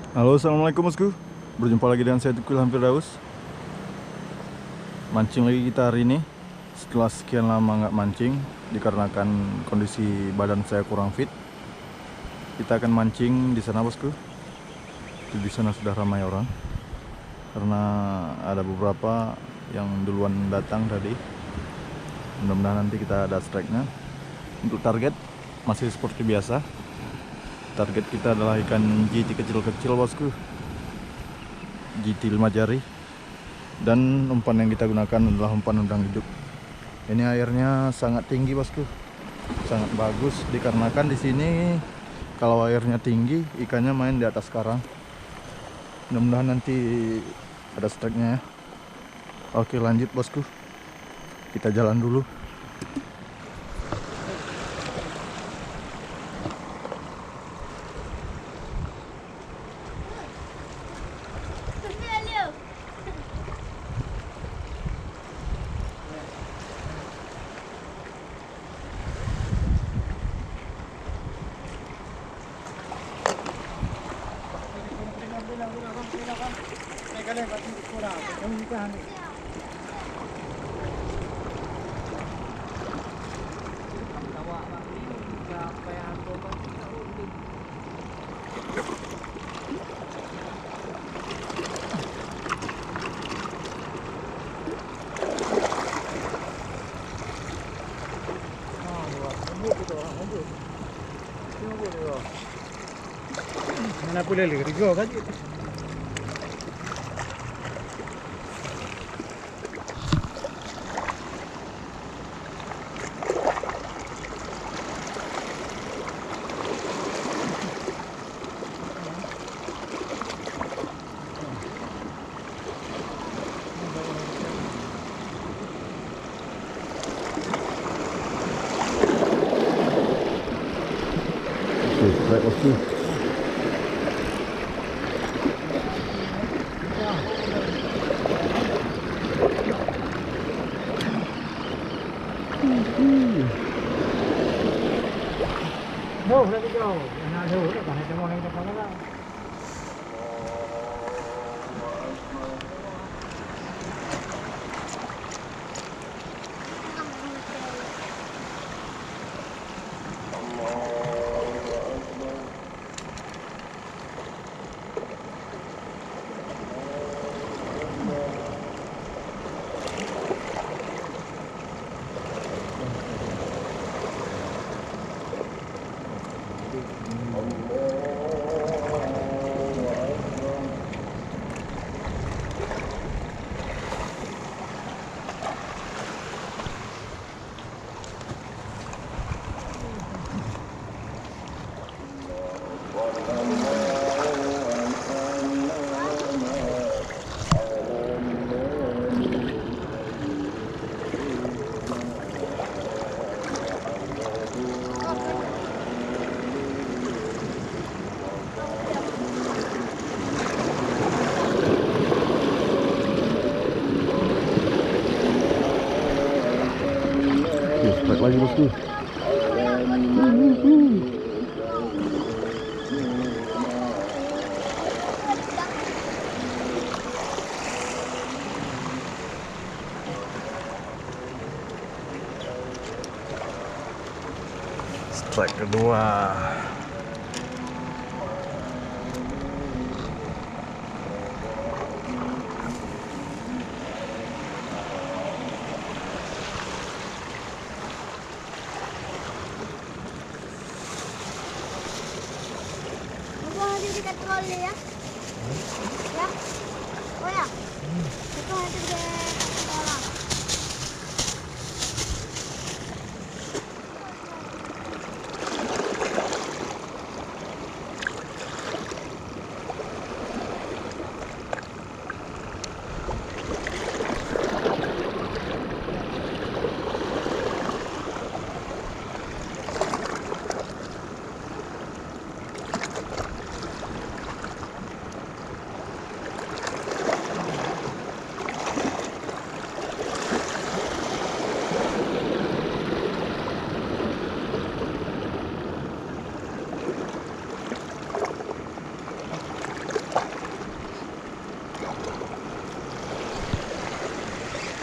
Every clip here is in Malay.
Halo, assalamualaikum bosku. Berjumpa lagi dengan saya Tukul Firdaus. Mancing lagi kita hari ini. Setelah sekian lama nggak mancing, dikarenakan kondisi badan saya kurang fit. Kita akan mancing di sana bosku. Di sana sudah ramai orang. Karena ada beberapa yang duluan datang tadi. Mudah-mudahan nanti kita ada strike-nya. Untuk target masih seperti biasa. Target kita adalah ikan GT kecil-kecil bosku, GT 5 jari. Dan umpan yang kita gunakan adalah umpan udang hidup. Ini airnya sangat tinggi bosku, sangat bagus dikarenakan di sini kalau airnya tinggi ikannya main di atas karang. Mudah-mudahan nanti ada strike-nya ya. Oke, lanjut bosku, kita jalan dulu. Mana boleh lagi go kan? Strike bosku. No, let it go. Nah, do it. Kan ada mau yang depan kan. Strike lagi bosku. Strike kedua. Dekat troli ya. Ya. Oh ya. Itu nanti ke sekolah.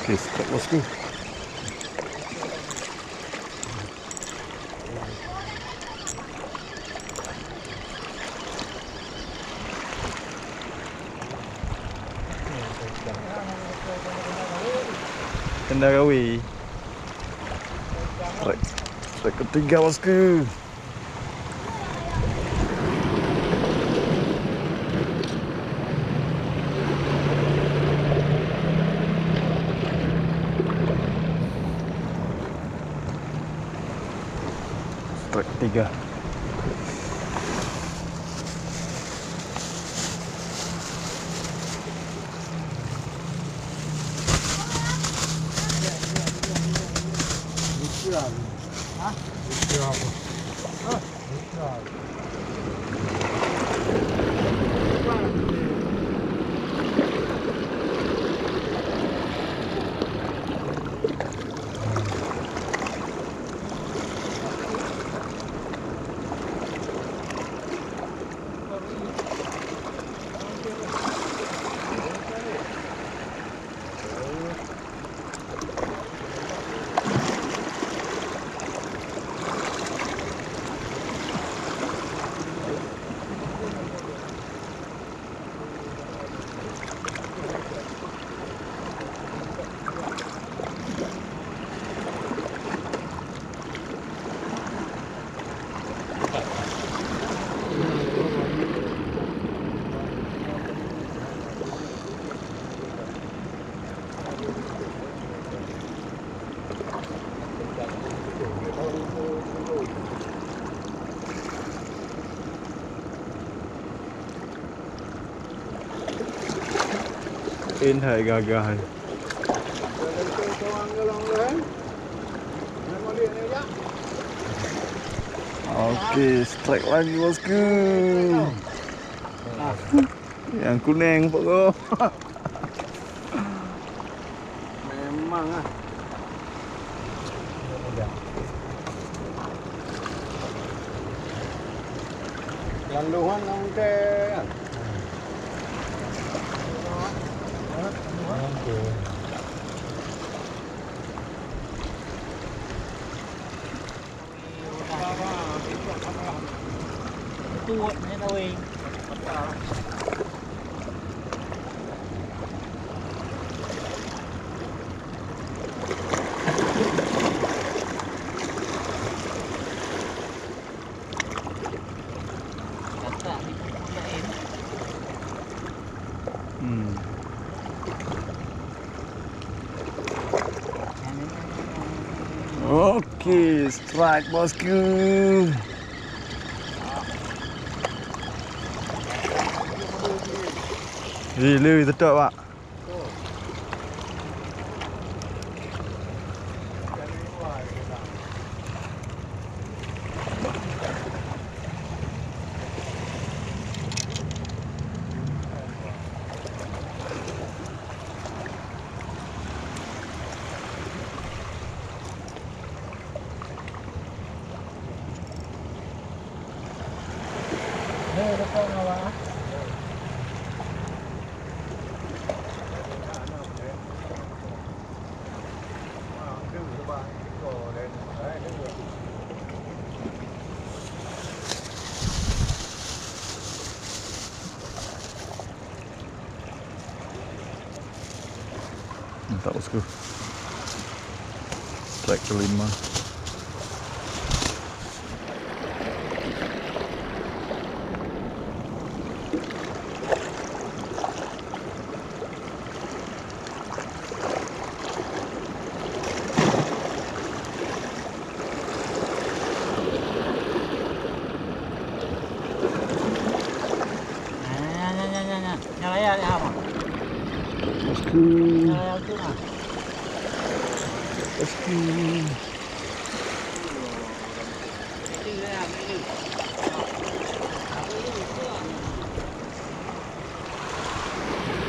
Oke, strike bosku. Kendarawi. Strike ketiga bosku. Strike ketiga. In hai gagah. Oke, strike lagi bosku. Yang kuning pokok. Memang ah. Landuan angke. Tuột này thôi. Oke, strike bosku. Lưu sedap pak. Mantap bosku. Strike kelima. Bosku. Bosku.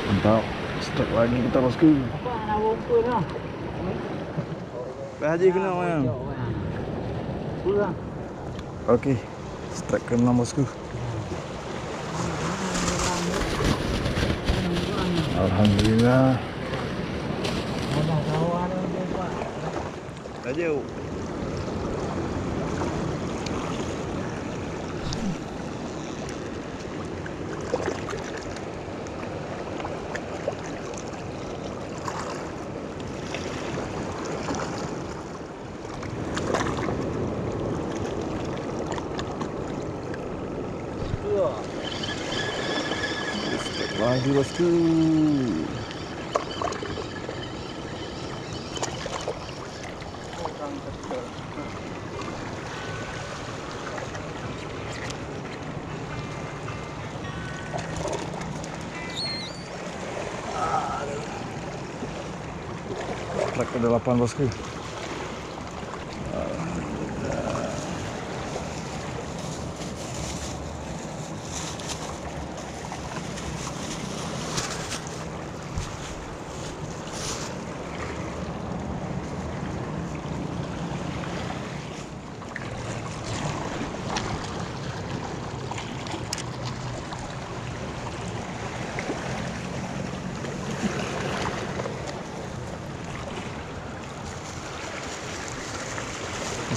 Mantap. Strike lagi kita bosku. Pak Haji kena mana? Oke. Strike ke-6 bosku. Alhamdulillah. Ayo. Lagi bosku. Truk ke-8 bosku.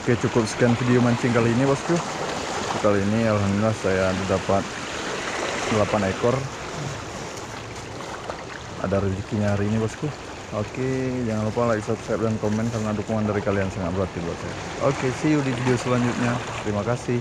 Oke, cukup sekian video mancing kali ini bosku. Kali ini alhamdulillah saya dapat 8 ekor. Ada rezekinya hari ini bosku. Oke, jangan lupa like, subscribe, dan komen karena dukungan dari kalian sangat berarti buat saya. Oke, see you di video selanjutnya. Terima kasih.